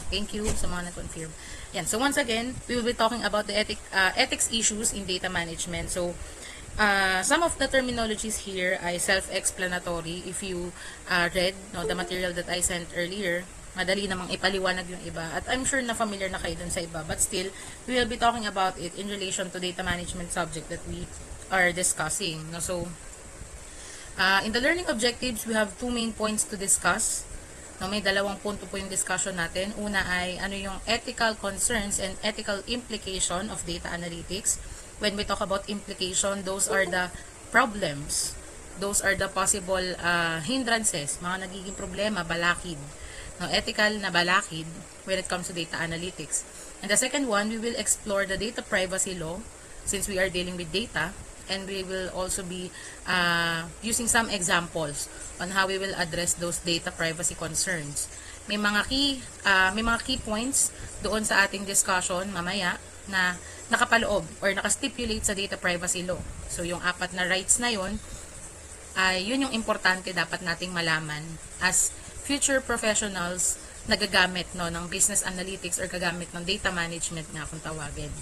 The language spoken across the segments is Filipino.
Thank you sa mga na-confirm. Yan. So once again, we will be talking about the ethics issues in data management. So some of the terminologies here ay self-explanatory. If you read the material that I sent earlier, madali namang ipaliwanag yung iba. At I'm sure na familiar na kayo dun sa iba. But still, we will be talking about it in relation to data management subject that we are discussing. No? So, in the learning objectives, we have two main points to discuss. No, may dalawang punto po yung discussion natin. Una ay ano yung ethical concerns and ethical implication of data analytics. When we talk about implication, those are the problems. Those are the possible hindrances, mga nagiging problema, balakid. No, ethical na balakid when it comes to data analytics. And the second one, we will explore the data privacy law since we are dealing with data. And we will also be using some examples on how we will address those data privacy concerns. May mga key points doon sa ating discussion mamaya na nakapaloob or nakastipulate sa data privacy law. So yung 4 na rights na yun, yun yung importante dapat nating malaman as future professionals na gagamit ng business analytics or gagamit ng data management nga kung tawagin.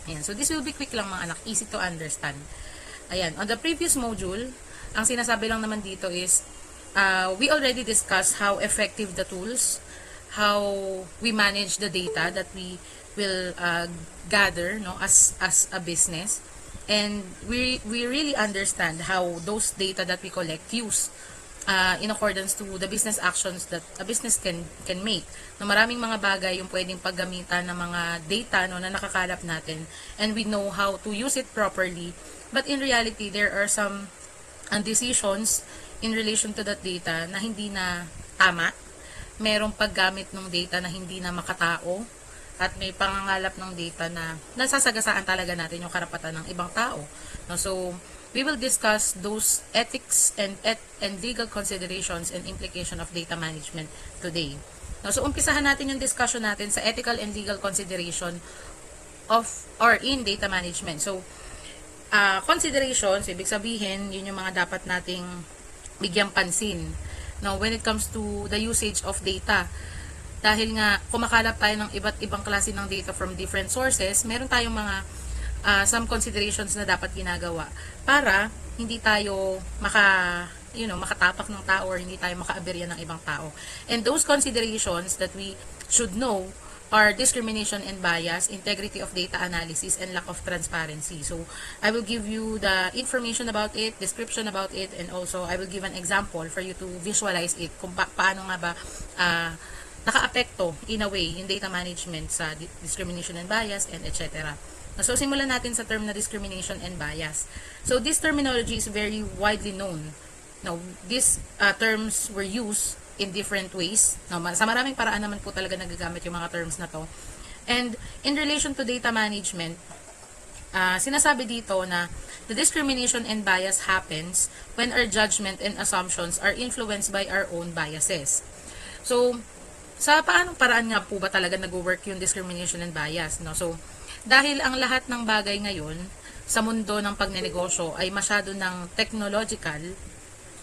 Ayan. So, this will be quick lang mga anak. Easy to understand. Ayan. On the previous module, ang sinasabi lang naman dito is, we already discussed how effective the tools, how we manage the data that we will gather as a business. And we really understand how those data that we collect use in accordance to the business actions that a business can make. Na maraming mga bagay yung pwedeng paggamitan ng mga data na nakakalap natin, and we know how to use it properly. But in reality, there are some decisions in relation to that data na hindi na tama. Merong paggamit ng data na hindi na makatao, at may pangangalap ng data na nasasagasaan talaga natin yung karapatan ng ibang tao. No? So, we will discuss those ethics and legal considerations and implication of data management today. Now, so, umpisahan natin yung discussion natin sa ethical and legal consideration of or in data management. So, considerations, ibig sabihin, yun yung mga dapat nating bigyang pansin. Now, when it comes to the usage of data, dahil nga kumakalap tayo ng iba't ibang klase ng data from different sources, meron tayong mga some considerations na dapat ginagawa para hindi tayo makatapak ng tao or hindi tayo makaaberya ng ibang tao. And those considerations that we should know are discrimination and bias, integrity of data analysis, and lack of transparency. So, I will give you the information about it, description about it, and also I will give an example for you to visualize it kung paano nga ba naka-apekto in a way yung data management sa discrimination and bias and etc. So, simulan natin sa term na discrimination and bias. So, this terminology is very widely known. Now, these terms were used in different ways. Now, sa maraming paraan naman po talaga nagagamit yung mga terms na to. And in relation to data management, sinasabi dito na the discrimination and bias happens when our judgment and assumptions are influenced by our own biases. So, sa paanong paraan nga po ba talaga nag-work yung discrimination and bias? No? So, dahil ang lahat ng bagay ngayon sa mundo ng pagnenegosyo ay masyado ng technological,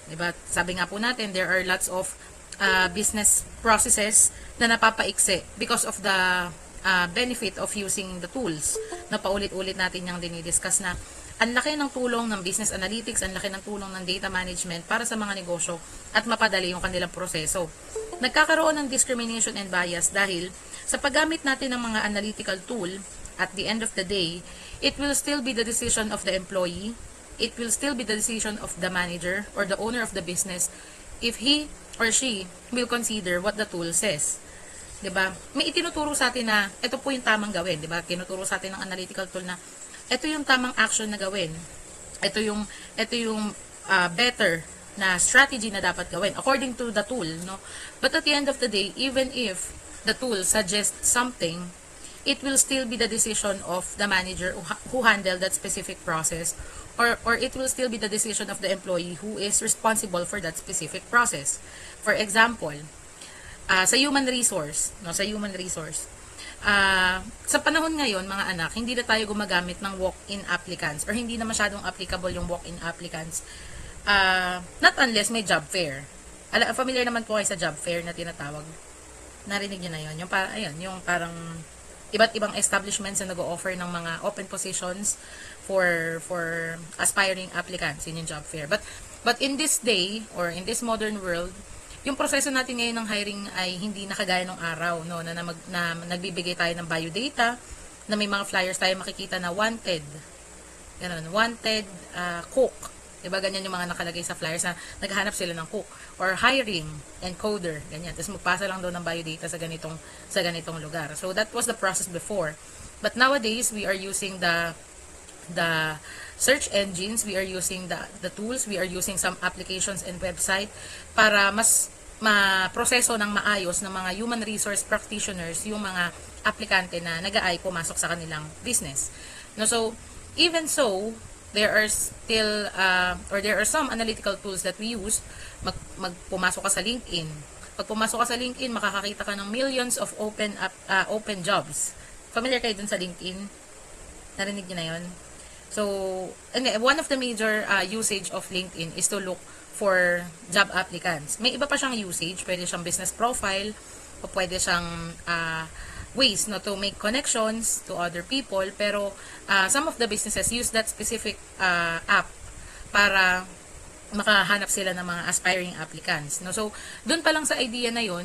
diba? Sabi nga po natin, there are lots of business processes na napapaikse because of the benefit of using the tools na paulit-ulit natin yung dinidiscuss na ang laki ng tulong ng business analytics, ang laki ng tulong ng data management para sa mga negosyo at mapadali yung kanilang proseso. Nagkakaroon ng discrimination and bias dahil sa paggamit natin ng mga analytical tool, at the end of the day, it will still be the decision of the employee, it will still be the decision of the manager or the owner of the business if he or she will consider what the tool says. 'Di ba? May itinuturo sa atin na ito po yung tamang gawin, 'di ba? Tinuturo sa atin ng analytical tool na ito yung tamang action na gawin. Ito yung better na strategy na dapat gawin according to the tool, no? But at the end of the day, even if the tool suggests something, it will still be the decision of the manager who handled that specific process, or it will still be the decision of the employee who is responsible for that specific process. For example, sa human resource, sa panahon ngayon, mga anak, hindi na tayo gumagamit ng walk-in applicants or hindi na masyadong applicable yung walk-in applicants. Not unless may job fair. Familiar naman po kayo sa job fair na tinatawag. Narinig niyo na yun. Yung, ayun, yung parang iba't ibang establishments na nag-o-offer ng mga open positions for aspiring applicants in yung job fair. But in this day, or in this modern world, yung proseso natin ngayon ng hiring ay hindi nakagaya ng araw, no, na nagbibigay tayo ng biodata, na may mga flyers tayo makikita na wanted, ganun, wanted cook. Diba, ganyan yung mga nakalagay sa flyers na naghahanap sila ng cook. Or hiring, encoder, ganyan. Tapos magpasa lang daw ng biodata sa ganitong lugar. So, that was the process before. But nowadays, we are using the search engines, we are using the tools, we are using some applications and website para mas maproseso ng maayos ng mga human resource practitioners yung mga aplikante na nag-a-ay pumasok sa kanilang business. No, so, even so, there are still, or there are some analytical tools that we use. Pumasok ka sa LinkedIn. Pag pumasok ka sa LinkedIn, makakakita ka ng millions of open jobs. Familiar kayo dun sa LinkedIn? Narinig niyo na yun? So, one of the major usage of LinkedIn is to look for job applicants. May iba pa siyang usage. Pwede siyang business profile, o pwede siyang ways no, to make connections to other people, pero some of the businesses use that specific app para makahanap sila ng mga aspiring applicants, no? So doon pa lang sa idea na yun,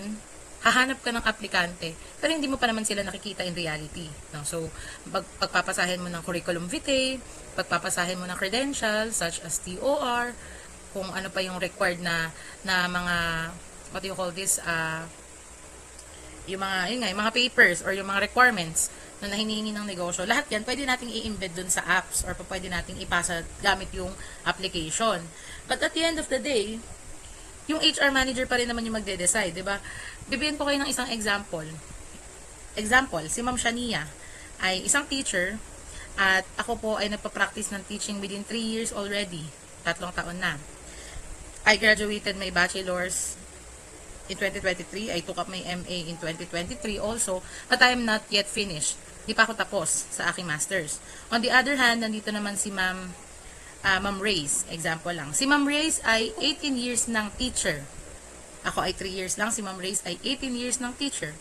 hahanap ka ng aplikante, pero hindi mo pa naman sila nakikita in reality, no? So pagpapasahin mo ng curriculum vitae, pagpapasahin mo ng credentials such as TOR, kung ano pa yung required na mga, what do you call this, yung mga papers or yung mga requirements na hinihingi ng negosyo, lahat yan pwede nating i-embed dun sa apps or pwede nating ipasa gamit yung application. But at the end of the day, yung HR manager pa rin naman yung magde-decide, di ba? Bibigyan ko kayo ng isang example. Si Ma'am Shania ay isang teacher at ako po ay nagpa-practice ng teaching within 3 years already. 3 taon na. I graduated my bachelor's in 2023. I took up my MA in 2023 also, but I am not yet finished. Di pa ako tapos sa aking master's. On the other hand, nandito naman si Ma'am Reyes. Example lang. Si Ma'am Reyes ay 18 years ng teacher. Ako ay 3 years lang. Si Ma'am Reyes ay 18 years ng teacher.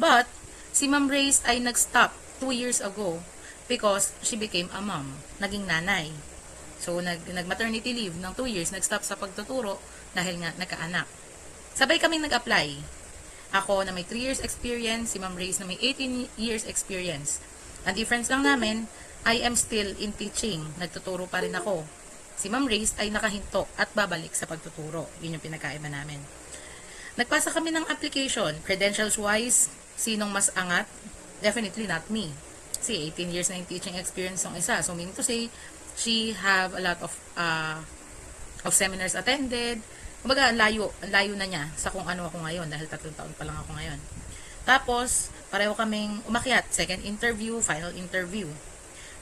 But, si Ma'am Reyes ay nag-stop 2 years ago because she became a mom. Naging nanay. So, nag-maternity leave ng 2 years. Nag-stop sa pagtuturo dahil nga nagkaanak. Sabay kaming nag-apply. Ako na may 3 years experience, si Ma'am Reyes na may 18 years experience. Ang difference lang namin, I am still in teaching. Nagtuturo pa rin ako. Si Ma'am Reyes ay nakahinto at babalik sa pagtuturo. Yun yung pinagkaiba namin. Nagpasa kami ng application. Credentials-wise, sinong mas angat? Definitely not me. Kasi 18 years na yung teaching experience ng isa. So, meaning to say, she have a lot of seminars attended. Kumbaga, layo na niya sa kung ano ako ngayon dahil 3 taon pa lang ako ngayon. Tapos, pareho kaming umakyat. Second interview, final interview.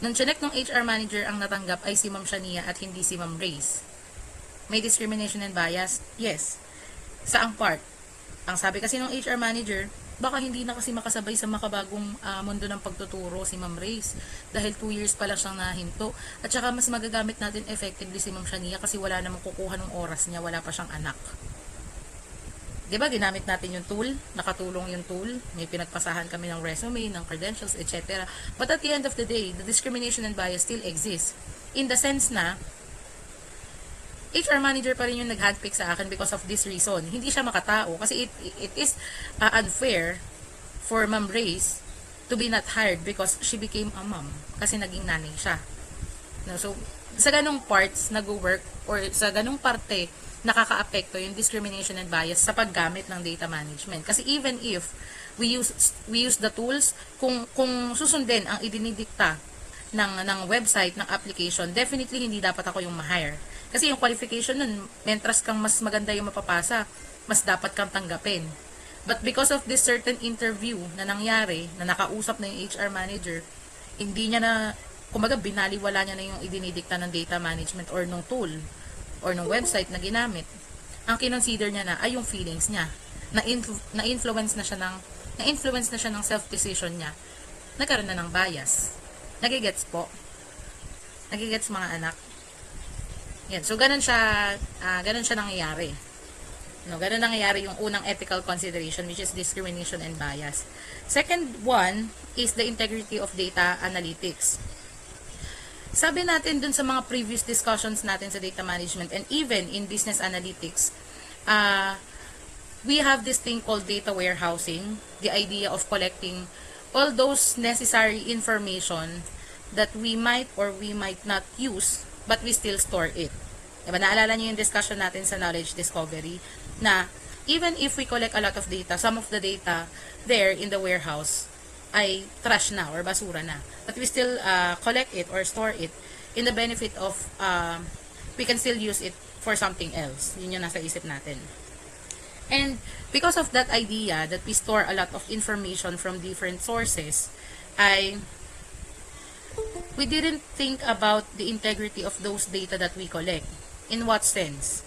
Nung chinek ng HR manager, ang natanggap ay si Ma'am Shania at hindi si Ma'am Reyes. May discrimination and bias? Yes. Saang part? Ang sabi kasi ng HR manager, baka hindi na kasi makasabay sa makabagong mundo ng pagtuturo si Ma'am Reyes dahil 2 years pa lang siyang nahinto at saka mas magagamit natin effectively si Ma'am Shania kasi wala namang kukuha ng oras niya, wala pa siyang anak. Diba, ginamit natin yung tool, nakatulong yung tool, may pinagpasahan kami ng resume, ng credentials, etc. But at the end of the day, the discrimination and bias still exists in the sense na HR manager pa rin yung nag-handpick sa akin because of this reason. Hindi siya makatao kasi it is unfair for Ma'am Reyes to be not hired because she became a mom kasi naging nanay siya. No, so, sa ganong parts nag-work or sa ganong parte nakaka-apekto yung discrimination and bias sa paggamit ng data management. Kasi even if we use the tools, kung susundin ang idinidikta ng website, ng application, definitely hindi dapat ako yung ma-hire. Kasi yung qualification nun, mentras kang mas maganda yung mapapasa, mas dapat kang tanggapin. But because of this certain interview na nangyari, na nakausap na yung HR manager, hindi niya na, kumbaga binaliwala niya na yung idinidikta ng data management or ng tool or ng website na ginamit. Ang kinonsider niya na ay yung feelings niya. Na-influence na siya ng self-decision niya. Nagkaroon na ng bias. Nagigets po. Nagigets mga anak. Yan. So, ganun siya nangyayari. No, ganun nangyayari yung unang ethical consideration, which is discrimination and bias. Second one is the integrity of data analytics. Sabi natin dun sa mga previous discussions natin sa data management and even in business analytics, we have this thing called data warehousing, the idea of collecting all those necessary information that we might or we might not use, but we still store it. Diba, naalala niyo yung discussion natin sa knowledge discovery na even if we collect a lot of data, some of the data there in the warehouse ay trash na or basura na. But we still collect it or store it in the benefit of we can still use it for something else. Yun yung nasa isip natin. And because of that idea that we store a lot of information from different sources, we didn't think about the integrity of those data that we collect. In what sense?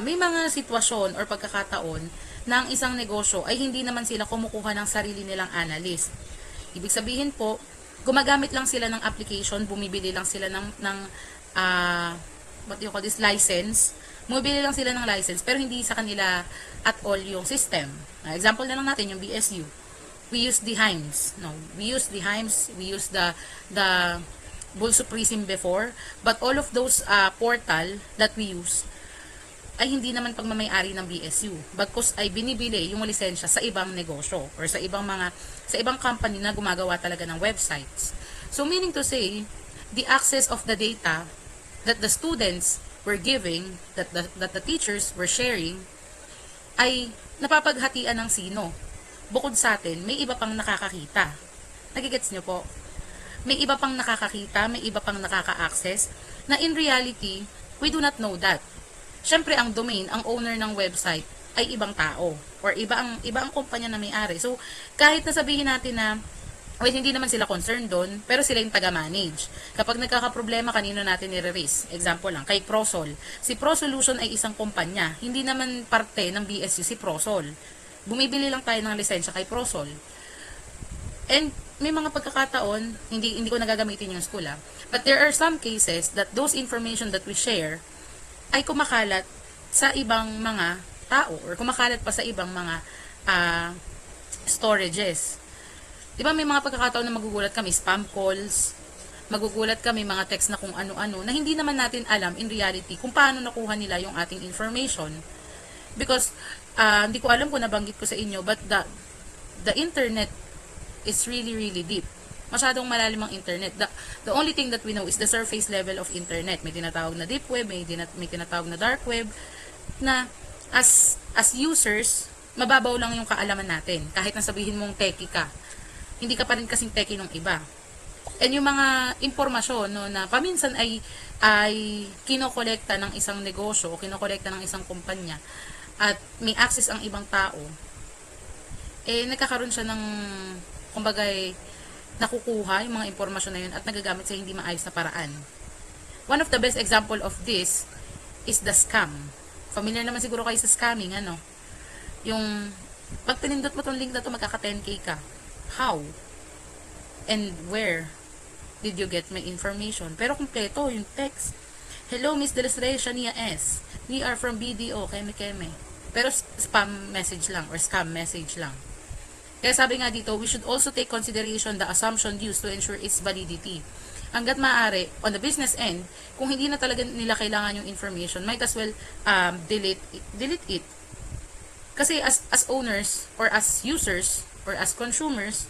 May mga sitwasyon or pagkakataon na ang isang negosyo ay hindi naman sila kumukuha ng sarili nilang analyst. Ibig sabihin po, gumagamit lang sila ng application, bumibili lang sila ng what you call this, license. Bumibili lang sila ng license, pero hindi sa kanila at all yung system. Example na lang natin, yung BSU. We use the HIMSS. No, we use the HIMSS, we use the Bulso Prism before, but all of those portal that we use ay hindi naman pagmamay-ari ng BSU. Bagkus ay binibili yung lisensya sa ibang negosyo or sa ibang company na gumagawa talaga ng websites. So meaning to say, the access of the data that the students were giving, that the teachers were sharing, ay napapaghatian ng sino. Bukod sa atin, may iba pang nakakakita. Nagigets nyo po? May iba pang nakakakita, may iba pang nakaka-access, na in reality, we do not know that. Siyempre, ang domain, ang owner ng website, ay ibang tao, or iba ang kumpanya na may-ari. So, kahit nasabihin natin na, well, hindi naman sila concerned doon, pero sila yung taga-manage. Kapag nagkakaproblema, kanino natin nire-raise? Example lang, kay Prosol. Si ProSolution ay isang kumpanya, hindi naman parte ng BSU si Prosol. Bumibili lang tayo ng lisensya kay Prosol. And may mga pagkakataon, hindi ko nagagamitin yung school, but there are some cases that those information that we share ay kumakalat sa ibang mga tao or kumakalat pa sa ibang mga storages. Diba may mga pagkakataon na magugulat kami, spam calls, magugulat kami mga text na kung ano-ano, na hindi naman natin alam in reality kung paano nakuha nila yung ating information. Because, hindi ko alam kung nabanggit ko sa inyo, but the internet is really, really deep. Masyadong malalim ang internet. The only thing that we know is the surface level of internet. May tinatawag na deep web, may tinatawag na dark web, na as users, mababaw lang yung kaalaman natin. Kahit na sabihin mong techie ka, hindi ka pa rin kasing techie ng iba. And yung mga impormasyon, no, na paminsan ay kinokolekta ng isang negosyo o kinokolekta ng isang kumpanya at may access ang ibang tao, nagkakaroon siya ng kumbaga nakukuha yung mga impormasyon na yun at nagagamit sa hindi maayos na paraan. One of the best example of this is the scam. Familiar naman siguro kayo sa scamming, ano? Yung, pag pinindot mo tong link na to, magkaka 10K ka. How? And where did you get my information? Pero kumpleto, yung text. Hello, Miss Delestre Shania S. We are from BDO, keme. Pero spam message lang or scam message lang. Kaya sabi nga dito, we should also take consideration the assumption used to ensure its validity. Hanggat maaari, on the business end, kung hindi na talaga nila kailangan yung information, might as well delete it. Kasi as owners, or as users, or as consumers,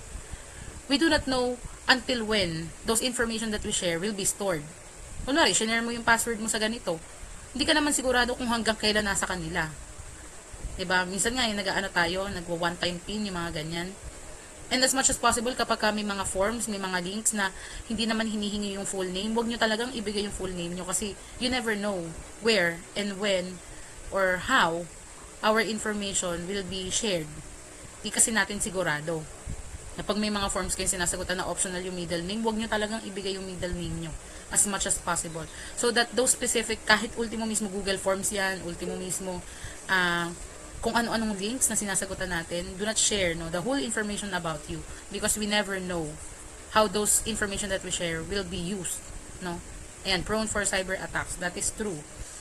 we do not know until when those information that we share will be stored. Kunwari, share mo yung password mo sa ganito. Hindi ka naman sigurado kung hanggang kailan nasa kanila. Diba? Minsan nga yung tayo, nagwa-one-time pin, yung mga ganyan. And as much as possible, kapag may mga forms, may mga links na hindi naman hinihingi yung full name, huwag nyo talagang ibigay yung full name nyo kasi you never know where and when or how our information will be shared. Di kasi natin sigurado. Kapag may mga forms kayo sinasagutan na optional yung middle name, huwag nyo talagang ibigay yung middle name nyo as much as possible. So that those specific, kahit ultimo mismo Google Forms yan, ultimo mismo kung ano-anong links na sinasagutan natin, do not share the whole information about you because we never know how those information that we share will be used. Ayan, prone for cyber attacks. That is true.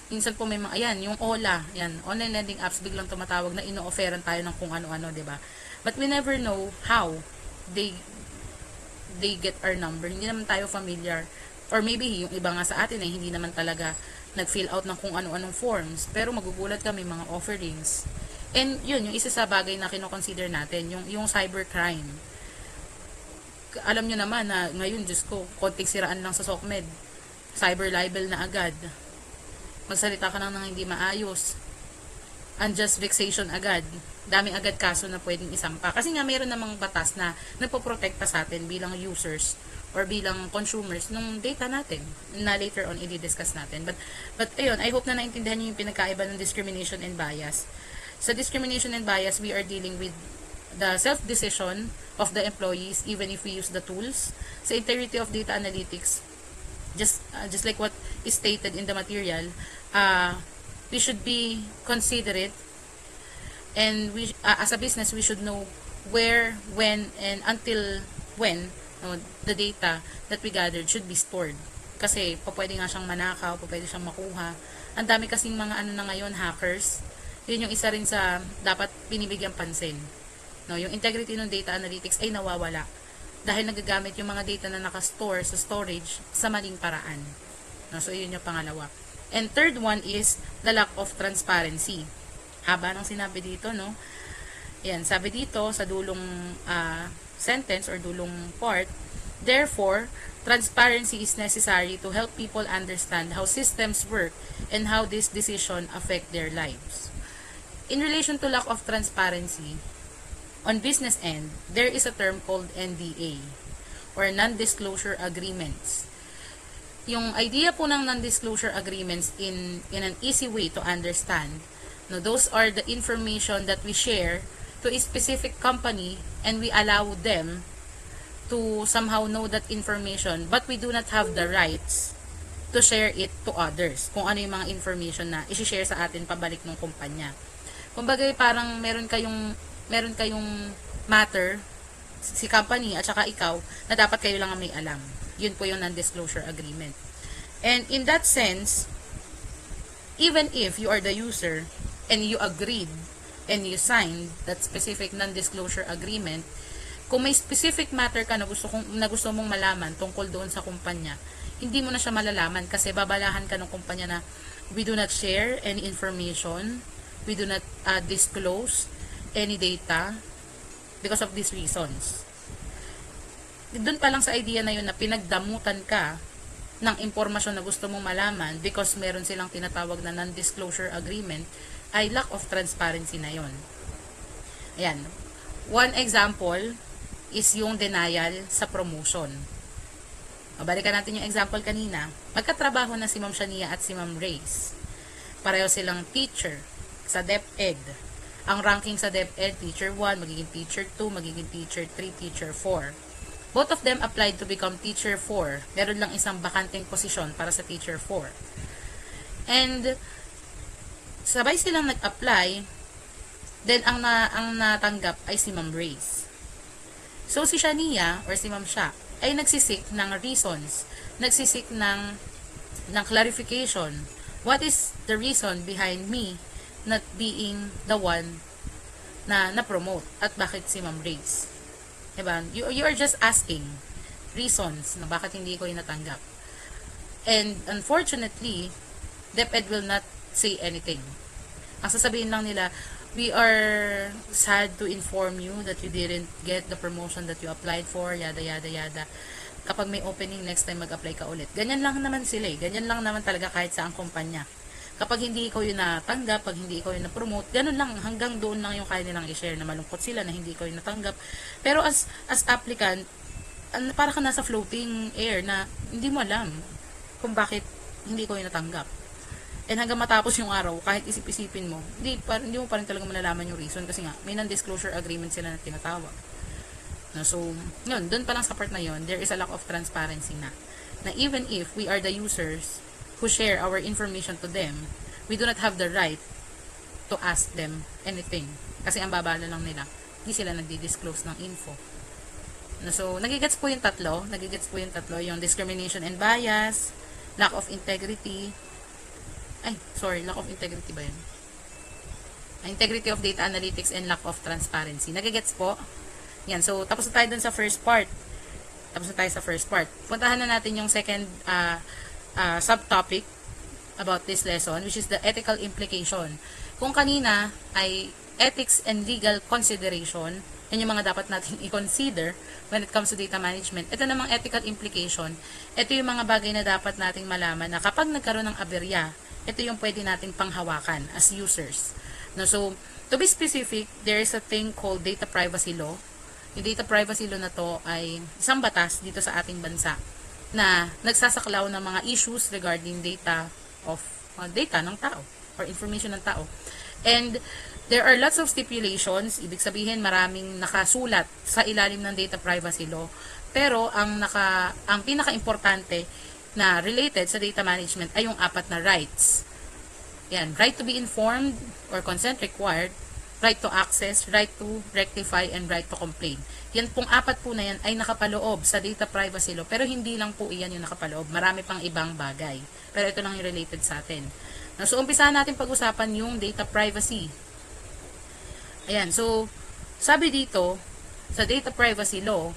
Minsan po may mga, ayan, yung OLA, yan, online lending apps, biglang tumatawag na ino-offeran tayo ng kung ano-ano, di ba? But we never know how they get our number. Hindi naman tayo familiar. Or maybe, yung iba nga sa atin ay hindi naman talaga nag-fill out ng kung ano-anong forms. Pero magugulat kami mga offerings. And yun, yung isa sa bagay na kinoconsider natin, yung cybercrime. Alam nyo naman na ngayon, Diyos ko, konting siraan lang sa SOCMED. Cyber libel na agad. Magsalita ka nang hindi maayos. Unjust vexation agad. Dami agad kaso na pwedeng isampa. Kasi nga mayroon namang batas na nagpoprotekta sa atin bilang users or bilang consumers ng data natin na later on i-discuss natin. But ayun, I hope na naintindihan niyo yung pinagkaiba ng discrimination and bias. Sa discrimination and bias, we are dealing with the self-decision of the employees even if we use the tools. Sa integrity of data analytics, just like what is stated in the material, we should be considerate, and we as a business we should know where, when, and until when the data that we gathered should be stored. Kasi pwede nga siyang manakaw, pwede siyang makuha. Ang dami kasing mga ano na ngayon, hackers. Yun yung isa rin sa dapat binibigyang pansin. No, yung integrity ng data analytics ay nawawala dahil nagagamit yung mga data na nakastore sa storage sa maling paraan. No, so yun yung pangalawa. And third one is the lack of transparency. Haba ng sinabi dito, no? Yan, sabi dito sa dulong sentence or dulong part, therefore, transparency is necessary to help people understand how systems work and how this decision affect their lives. In relation to lack of transparency, on business end, there is a term called NDA or non-disclosure agreements. Yung idea po ng non-disclosure agreements in an easy way to understand, no, those are the information that we share to a specific company and we allow them to somehow know that information, but we do not have the rights to share it to others. Kung ano yung mga information na i-share sa atin pabalik ng kumpanya. Kumbaga parang meron kayong matter, si company at saka ikaw, na dapat kayo lang ang may alam. Yun po yung non-disclosure agreement. And in that sense, even if you are the user and you agreed and you signed that specific non-disclosure agreement, kung may specific matter ka na gusto mong malaman tungkol doon sa kumpanya, hindi mo na siya malalaman kasi babalahan ka ng kumpanya na we do not share any information, we do not disclose any data because of these reasons. Doon pa lang sa idea na yun na pinagdamutan ka ng impormasyon na gusto mong malaman because meron silang tinatawag na non-disclosure agreement, ay lack of transparency na yun. Ayan. One example is yung denial sa promotion. Balikan natin yung example kanina. Magkatrabaho na si Ma'am Shania at si Ma'am Reyes. Pareho silang teacher sa DepEd. Ang ranking sa DepEd, teacher 1, magiging teacher 2, magiging teacher 3, teacher 4. Both of them applied to become teacher 4. Meron lang isang bakanteng posisyon para sa teacher 4. And sabay silang nag-apply, then ang natanggap ay si Ma'am Reyes. So si Shania or si Ma'am Sha ay nagsisik ng reasons, nagsisik ng clarification. What is the reason behind me not being the one na na-promote at bakit si Ma'am Reyes? Diba? You are just asking reasons na bakit hindi ko yung natanggap. And unfortunately, DepEd will not say anything. Ang sasabihin lang nila, we are sad to inform you that you didn't get the promotion that you applied for, yada yada yada. Kapag may opening, next time mag-apply ka ulit. Ganyan lang naman sila eh. Ganyan lang naman talaga kahit sa ang kumpanya. Kapag hindi ikaw yung natanggap, pag hindi ikaw yung na-promote, ganun lang, hanggang doon lang yung kaya nilang i-share na malungkot sila na hindi ikaw yung natanggap. Pero as applicant, para ka nasa floating air na hindi mo alam kung bakit hindi ko yung natanggap. And hanggang matapos yung araw, kahit isip-isipin mo, hindi mo pa rin talaga malalaman yung reason kasi nga, may non-disclosure agreement sila na tinatawag. So, yun, doon pa lang sa part na yun, there is a lack of transparency na even if we are the users who share our information to them, we do not have the right to ask them anything. Kasi ang babala lang nila, hindi sila nagdi-disclose ng info. So, nagigets po yung tatlo, yung discrimination and bias, lack of integrity, Lack of integrity ba yun? Integrity of data analytics and lack of transparency. Nagigets po? Yan. So, tapos na tayo dun sa first part. Puntahan na natin yung second subtopic about this lesson, which is the ethical implication. Kung kanina ay ethics and legal consideration, yan yung mga dapat natin i-consider when it comes to data management. Ito namang ethical implication, ito yung mga bagay na dapat nating malaman na kapag nagkaroon ng aberya, ito yung pwede nating panghawakan as users. No, so, to be specific, there is a thing called data privacy law. Yung data privacy law na to ay isang batas dito sa ating bansa na nagsasaklaw ng mga issues regarding data ng tao or information ng tao. And there are lots of stipulations, ibig sabihin maraming nakasulat sa ilalim ng data privacy law. Pero ang pinaka-importante na related sa data management ay yung 4 na rights. Yan, right to be informed or consent required, right to access, right to rectify, and right to complain. Yan pong 4 po na yan ay nakapaloob sa data privacy law, pero hindi lang po iyan yung nakapaloob. Marami pang ibang bagay. Pero ito lang yung related sa atin. So, umpisahan natin pag-usapan yung data privacy. Ayan, so, sabi dito, sa data privacy law,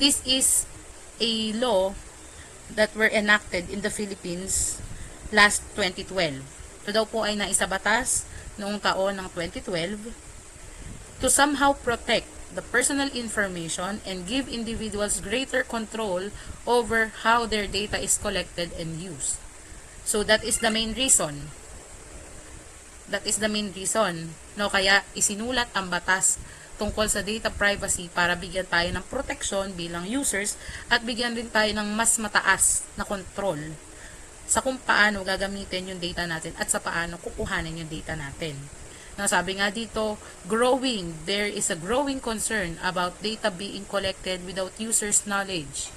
this is a law that were enacted in the Philippines last 2012. Ito daw po ay naisabatas noong taon ng 2012 to somehow protect the personal information and give individuals greater control over how their data is collected and used. So that is the main reason. No, kaya isinulat ang batas tungkol sa data privacy para bigyan tayo ng protection bilang users at bigyan rin tayo ng mas mataas na control sa kung paano gagamitin yung data natin at sa paano kukuhanin yung data natin. Now, sabi nga dito, there is a growing concern about data being collected without users' knowledge.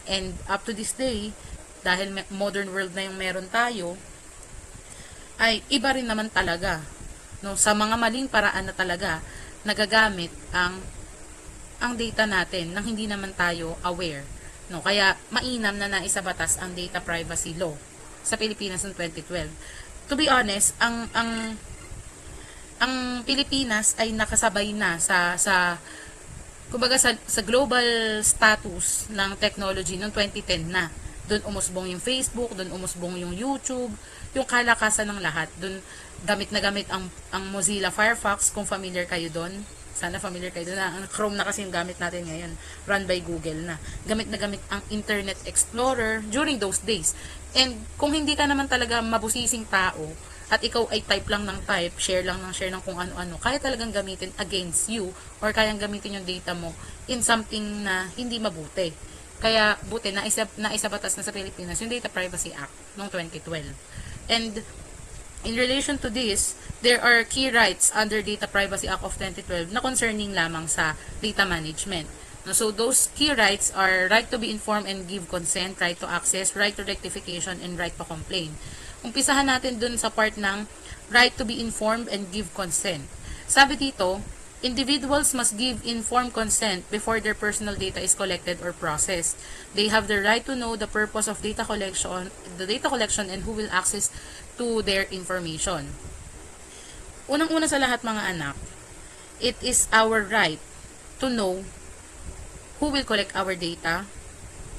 And up to this day, dahil modern world na yung meron tayo, ay iba rin naman talaga. No, sa mga maling paraan na talaga, nagagamit ang data natin nang hindi naman tayo aware. No, kaya mainam na naisabatas ang data privacy law sa Pilipinas noong 2012. To be honest, ang Pilipinas ay nakasabay na sa global status ng technology noong 2010 na. Doon umusbong yung Facebook, doon umusbong yung YouTube, yung kalakasan ng lahat. Doon gamit na gamit ang Mozilla Firefox, kung familiar kayo doon. Sana familiar kayo doon. Ang Chrome na kasi yung gamit natin ngayon. Run by Google na. Gamit na gamit ang Internet Explorer during those days. And kung hindi ka naman talaga mabusising tao, at ikaw ay type lang ng type, share lang ng kung ano-ano, kaya talagang gamitin against you, or kayang gamitin yung data mo in something na hindi mabuti. Kaya buti na isabatas na sa Pilipinas yung Data Privacy Act noong 2012. And in relation to this, there are key rights under Data Privacy Act of 2012 na concerning lamang sa data management. So those key rights are right to be informed and give consent, right to access, right to rectification, and right to complain. Umpisahan natin dun sa part ng right to be informed and give consent. Sabi dito, individuals must give informed consent before their personal data is collected or processed. They have the right to know the purpose of data collection, and who will access to their information. Unang-una sa lahat mga anak, it is our right to know who will collect our data.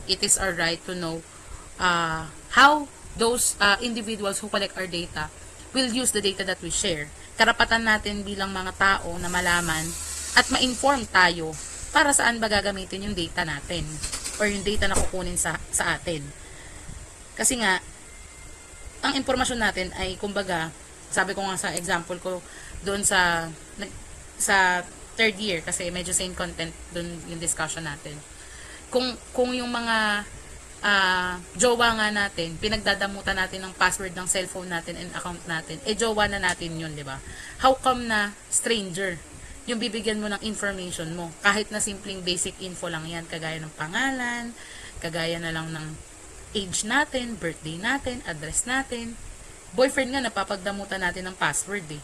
It is our right to know how those individuals who collect our data will use the data that we share. Karapatan natin bilang mga tao na malaman at ma-inform tayo para saan ba gagamitin yung data natin or yung data na kukunin sa atin. Kasi nga, ang impormasyon natin ay kumbaga, sabi ko nga sa example ko doon sa third year kasi medyo same content doon yung discussion natin. Kung yung mga jowa nga natin, pinagdadamutan natin ng password ng cellphone natin and account natin, jowa na natin yun, di ba? How come na stranger yung bibigyan mo ng information mo? Kahit na simpleng basic info lang yan, kagaya ng pangalan, kagaya na lang ng age natin, birthday natin, address natin. Boyfriend nga, napapagdamutan natin ng password eh.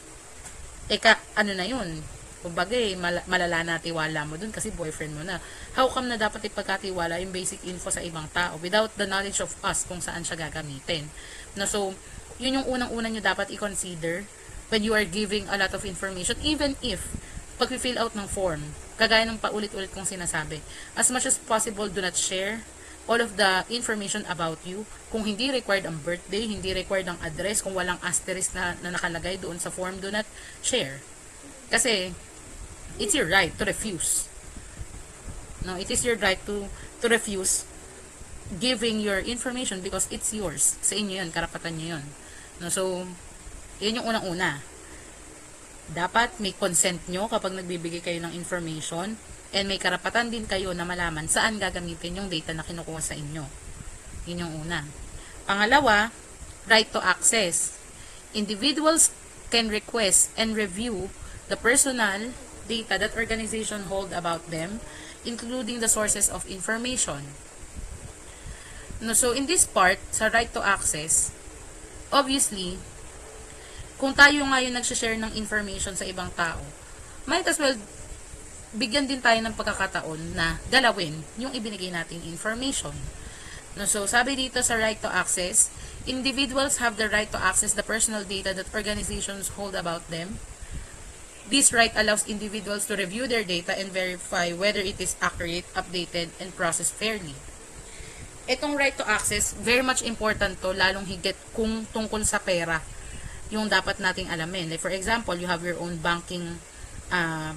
Ano na yun? Kumbaga malala na tiwala mo dun kasi boyfriend mo na. How come na dapat ipagkatiwala yung basic info sa ibang tao without the knowledge of us kung saan siya gagamitin? No, so, Yun yung unang-una nyo dapat i-consider when you are giving a lot of information, even if pag-fill out ng form, kagaya ng paulit-ulit kong sinasabi, as much as possible, do not share all of the information about you. Kung hindi required ang birthday, hindi required ang address, kung walang asterisk na nakalagay doon sa form, do not share. Kasi, it's your right to refuse. No, it is your right to refuse giving your information because it's yours. Sa inyo yun, karapatan nyo yun. No, so, yun yung unang-una. Dapat may consent nyo kapag nagbibigay kayo ng information, and may karapatan din kayo na malaman saan gagamitin yung data na kinukuha sa inyo. Yun yung una. Pangalawa, right to access. Individuals can request and review the personal data that organization hold about them, including the sources of information. No, so in this part, sa right to access, obviously, kung tayo nga yung nagsishare ng information sa ibang tao, might as well bigyan din tayo ng pagkakataon na galawin yung ibinigay nating information. No, so sabi dito sa right to access, individuals have the right to access the personal data that organizations hold about them. This right allows individuals to review their data and verify whether it is accurate, updated, and processed fairly. Itong right to access, very much important to, lalong higit kung tungkol sa pera, yung dapat nating alamin. Like for example, you have your own banking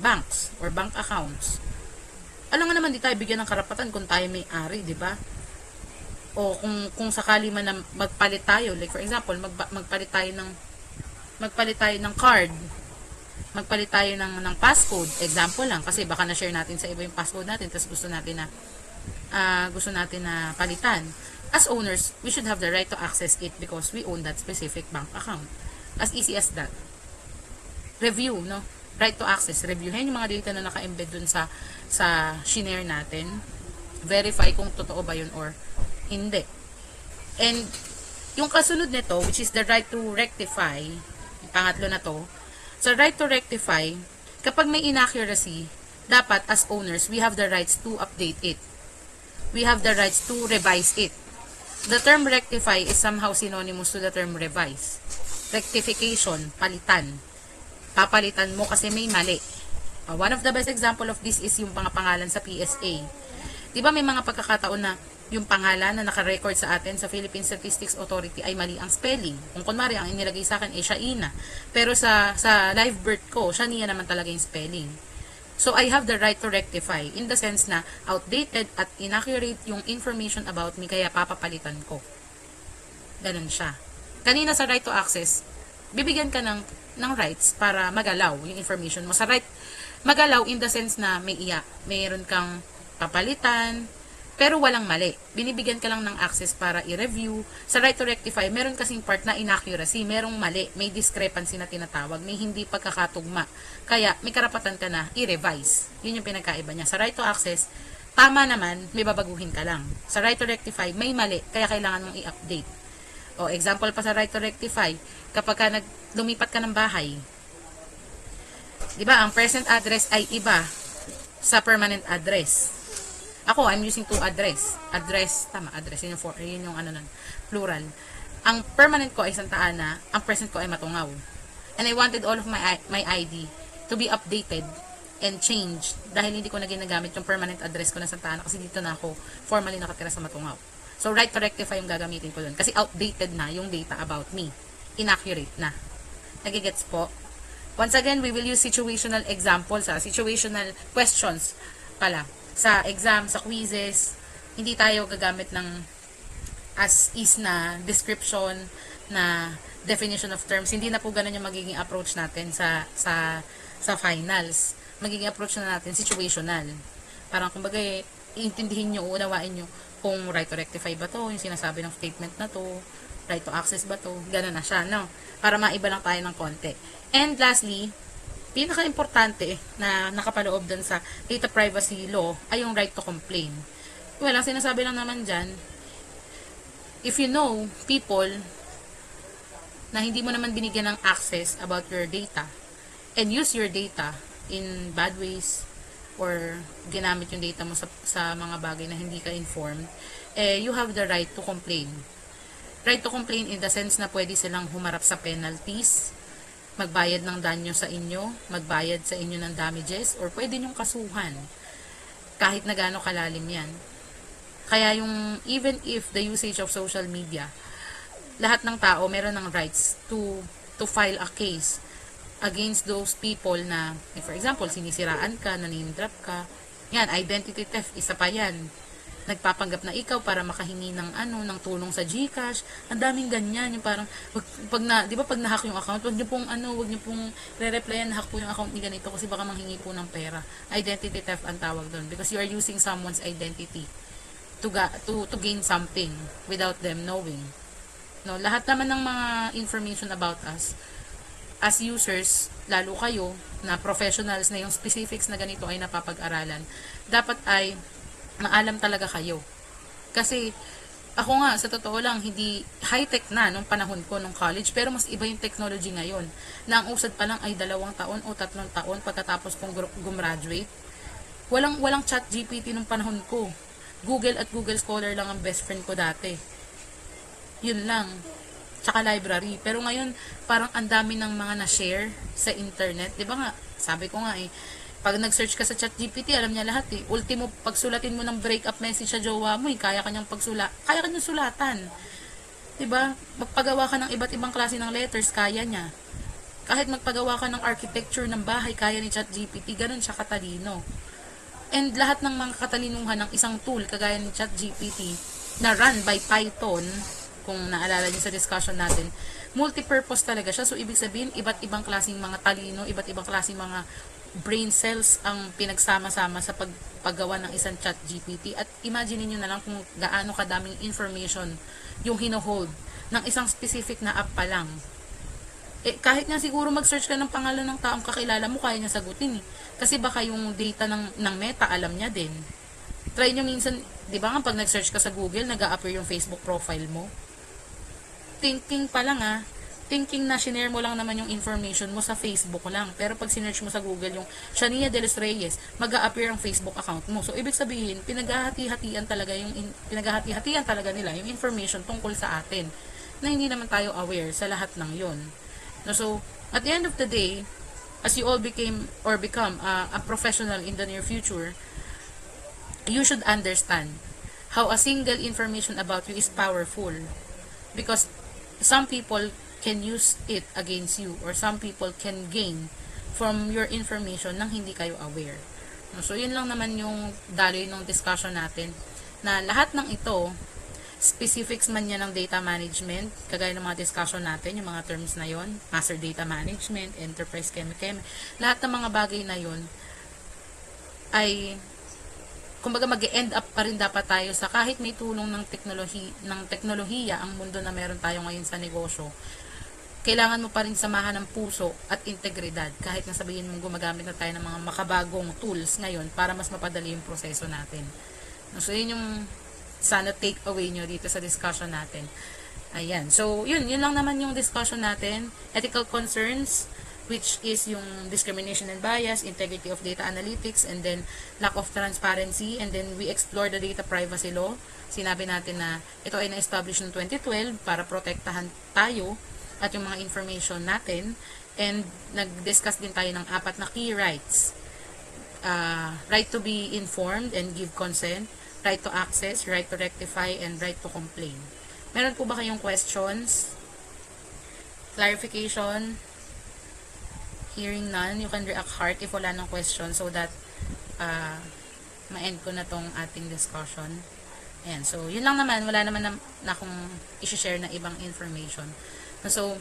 banks or bank accounts. Alam nga naman, di tayo bigyan ng karapatan kung tayo may-ari, di ba? O kung sakali man na magpalit tayo, like for example, magpalit tayo ng card, magpalit tayo ng passcode, example lang, kasi baka na-share natin sa iba yung passcode natin, tapos gusto natin na palitan. As owners, we should have the right to access it because we own that specific bank account. As easy as that. Review, no? Right to access. Reviewin yung mga data na naka-embed dun sa shinare natin. Verify kung totoo ba yun or hindi. And yung kasunod nito, which is the right to rectify, yung pangatlo na to, sa right to rectify, kapag may inaccuracy, dapat as owners, we have the rights to update it. We have the rights to revise it. The term rectify is somehow synonymous to the term revise. Rectification, palitan. Papalitan mo kasi may mali. One of the best example of this is yung pangalan sa PSA. Diba may mga pagkakataon na yung pangalan na naka-record sa atin sa Philippine Statistics Authority ay mali ang spelling. Kung kunwari ang inilagay sa akin ay Shaina. Pero sa live birth ko, Shania naman talaga yung spelling. So I have the right to rectify in the sense na outdated at inaccurate yung information about me kaya papapalitan ko. Ganun siya. Kanina sa right to access, bibigyan ka ng rights para magalaw yung information mo. Sa right, magalaw in the sense na mayroon kang papalitan, pero walang mali. Binibigyan ka lang ng access para i-review. Sa right to rectify, meron kasing part na inaccuracy, merong mali, may discrepancy na tinatawag, may hindi pagkakatugma. Kaya may karapatan ka na i-revise. Yun yung pinagkaiba niya. Sa right to access, tama naman, may babaguhin ka lang. Sa right to rectify, may mali, kaya kailangan mong i-update. O, example pa sa right to rectify, kapag ka lumipat ka ng bahay, di ba, ang present address ay iba sa permanent address. Ako, I'm using two address. Address, tama, address. Yun yung plural. Ang permanent ko ay Santa Ana, ang present ko ay Matungaw. And I wanted all of my ID to be updated and changed dahil hindi ko na ginagamit yung permanent address ko na Santa Ana kasi dito na ako formally nakatira sa Matungaw. So, right to rectify yung gagamitin ko doon. Kasi outdated na yung data about me. Inaccurate na. Nagigets po? Once again, we will use situational examples, situational questions pala. Sa exam, sa quizzes, hindi tayo gagamit ng as is na description, na definition of terms. Hindi na po ganun yung magiging approach natin sa finals. Magiging approach na natin situational. Parang kumbaga, iintindihin nyo, unawain nyo kung right to rectify ba to, yung sinasabi ng statement na to, right to access ba to, gano'n na siya, no? Para maiba lang tayo ng konti. And lastly, pinaka-importante na nakapaloob dun sa data privacy law ay yung right to complain. Well, ang sinasabi lang naman dyan, if you know people na hindi mo naman binigyan ng access about your data and use your data in bad ways, or ginamit yung data mo sa mga bagay na hindi ka informed, you have the right to complain. Right to complain in the sense na pwede silang humarap sa penalties, magbayad ng danyo sa inyo, magbayad sa inyo ng damages, or pwede nyong kasuhan. Kahit na gaano kalalim yan. Kaya yung, even if the usage of social media, lahat ng tao meron ng rights to file a case against those people na, for example, sinisiraan ka, nanindrap ka. Yan, identity theft, isa pa yan. Nagpapanggap na ikaw para makahingi ng tulong sa GCash. Ang daming ganyan, yung parang di ba pag na-hack yung account, wag niyo pong re-replyan na hack po yung account ni ganito kasi baka manghingi po ng pera. Identity theft ang tawag doon because you are using someone's identity to gain something without them knowing. No, lahat naman ng mga information about us as users, lalo kayo na professionals na yung specifics na ganito ay napapag-aralan, dapat ay maalam talaga kayo. Kasi ako nga, sa totoo lang, hindi high-tech na nung panahon ko nung college, pero mas iba yung technology ngayon. Na ang usad pa lang ay 2 taon o 3 taon pagkatapos kong gumraduate. Walang chat GPT nung panahon ko. Google at Google Scholar lang ang best friend ko dati. Yun lang. Tsaka library. Pero ngayon, parang ang dami ng mga na-share sa internet. Diba nga, sabi ko nga pag nag-search ka sa ChatGPT, alam niya lahat Ultimo, pagsulatin mo ng breakup message sa jowa mo, kaya kanyang sulatan. Diba? Magpagawa ka ng iba't ibang klase ng letters, kaya niya. Kahit magpagawa ka ng architecture ng bahay, kaya ni ChatGPT, ganun siya katalino. And lahat ng mga katalinuhan ng isang tool, kagaya ni ChatGPT, na run by Python, kung naalala niyo sa discussion natin, multi-purpose talaga siya. So, ibig sabihin, iba't ibang klaseng mga talino, iba't ibang klaseng mga brain cells ang pinagsama-sama sa paggawa ng isang chat GPT. At imagine niyo na lang kung gaano kadaming information yung hinohold ng isang specific na app pa lang. Kahit nga siguro mag-search ka ng pangalan ng taong kakilala mo, kaya niya sagutin Kasi baka yung data ng Meta, alam niya din. Try nyo minsan, di ba nga pag nag-search ka sa Google, nag-a-appear yung Facebook profile mo. Thinking pa lang thinking na shinare mo lang naman yung information mo sa Facebook lang. Pero pag sinearch mo sa Google yung Shania de los Reyes, mag-a-appear ang Facebook account mo. So, ibig sabihin, pinaghahati-hatian talaga nila yung information tungkol sa atin na hindi naman tayo aware sa lahat ng yon. No, so, at the end of the day, as you all become a professional in the near future, you should understand how a single information about you is powerful. Because some people can use it against you or some people can gain from your information nang hindi kayo aware. So, yun lang naman yung daloy ng discussion natin na lahat ng ito, specifics man yan ng data management, kagaya ng mga discussion natin, yung mga terms na yon, master data management, enterprise chem, lahat ng mga bagay na yon ay kumbaga mag-end up pa rin dapat tayo sa kahit may tulong ng teknolohiya ang mundo na meron tayo ngayon sa negosyo, kailangan mo pa rin samahan ng puso at integridad kahit na sabihin mong gumagamit na tayo ng mga makabagong tools ngayon para mas mapadali yung proseso natin. So, yun yung sana take away nyo dito sa discussion natin. Ayan. So, yun lang naman yung discussion natin. Ethical concerns, which is yung discrimination and bias, integrity of data analytics, and then lack of transparency, and then we explore the data privacy law. Sinabi natin na ito ay na-establish noong 2012 para protektahan tayo at yung mga information natin, and nag-discuss din tayo ng 4 na key rights. Right to be informed and give consent, right to access, right to rectify, and right to complain. Meron po ba kayong questions? Clarification? Hearing none, you can react heart if wala ng question so that ma-end ko na tong ating discussion. Ayan, so yun lang naman, wala naman na akong i-share na ibang information. So,